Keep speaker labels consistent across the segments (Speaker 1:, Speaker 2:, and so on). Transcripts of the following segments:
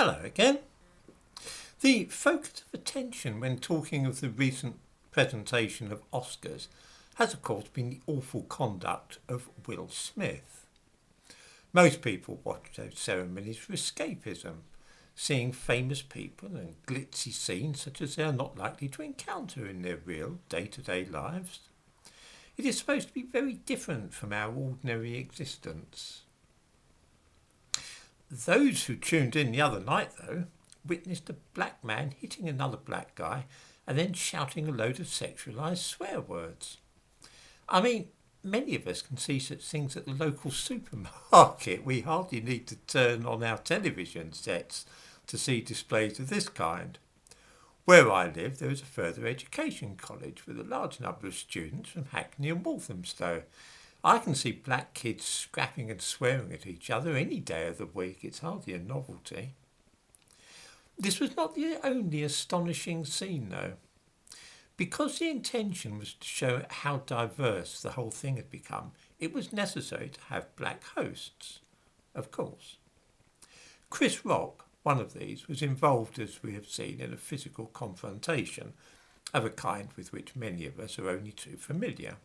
Speaker 1: Hello again. The focus of attention when talking of the recent presentation of Oscars has of course been the awful conduct of Will Smith. Most people watch those ceremonies for escapism, seeing famous people and glitzy scenes such as they are not likely to encounter in their real day-to-day lives. It is supposed to be very different from our ordinary existence. Those who tuned in the other night, though, witnessed a black man hitting another black guy and then shouting a load of sexualised swear words. I mean, many of us can see such things at the local supermarket. We hardly need to turn on our television sets to see displays of this kind. Where I live, there is a further education college with a large number of students from Hackney and Walthamstow. I can see black kids scrapping and swearing at each other any day of the week. It's hardly a novelty. This was not the only astonishing scene, though. Because the intention was to show how diverse the whole thing had become, it was necessary to have black hosts, of course. Chris Rock, one of these, was involved, as we have seen, in a physical confrontation of a kind with which many of us are only too familiar.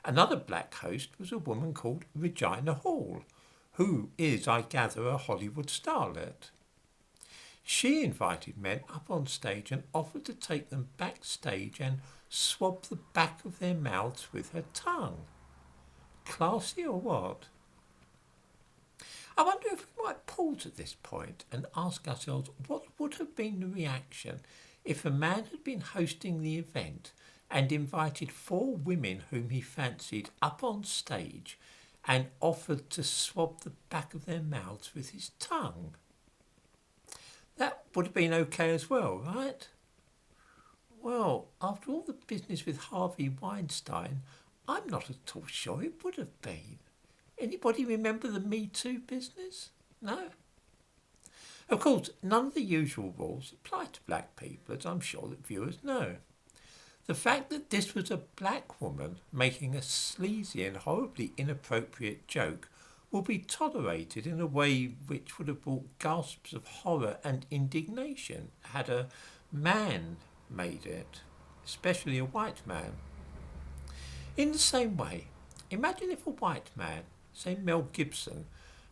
Speaker 1: Another black host was a woman called Regina Hall, who is, I gather, a Hollywood starlet. She invited men up on stage and offered to take them backstage and swab the back of their mouths with her tongue. Classy or what? I wonder if we might pause at this point and ask ourselves what would have been the reaction if a man had been hosting the event and invited four women whom he fancied up on stage and offered to swab the back of their mouths with his tongue. That would have been okay as well, right? Well, after all the business with Harvey Weinstein, I'm not at all sure it would have been. Anybody remember the Me Too business? No? Of course, none of the usual rules apply to black people, as I'm sure that viewers know. The fact that this was a black woman making a sleazy and horribly inappropriate joke will be tolerated in a way which would have brought gasps of horror and indignation had a man made it, especially a white man. In the same way, imagine if a white man, say Mel Gibson,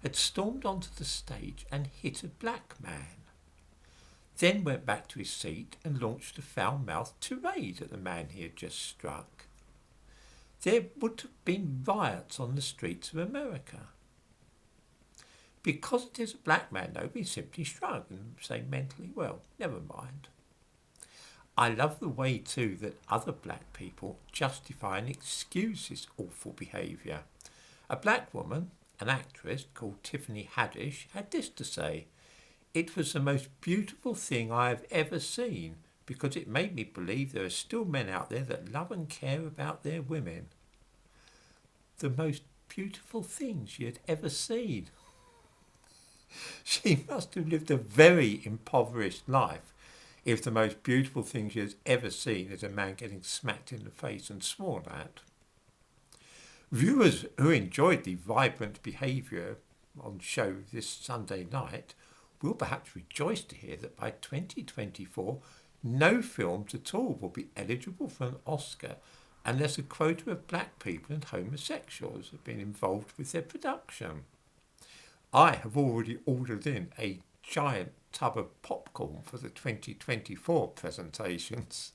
Speaker 1: had stormed onto the stage and hit a black man, then went back to his seat and launched a foul-mouthed tirade at the man he had just struck. There would have been riots on the streets of America. Because it is a black man, though, we simply shrug and say mentally, well, never mind. I love the way, too, that other black people justify and excuse this awful behaviour. A black woman, an actress called Tiffany Haddish, had this to say: "It was the most beautiful thing I have ever seen because it made me believe there are still men out there that love and care about their women." The most beautiful thing she had ever seen. She must have lived a very impoverished life if the most beautiful thing she has ever seen is a man getting smacked in the face and sworn at. Viewers who enjoyed the vibrant behaviour on show this Sunday night will perhaps rejoice to hear that by 2024 no films at all will be eligible for an Oscar unless a quota of black people and homosexuals have been involved with their production. I have already ordered in a giant tub of popcorn for the 2024 presentations.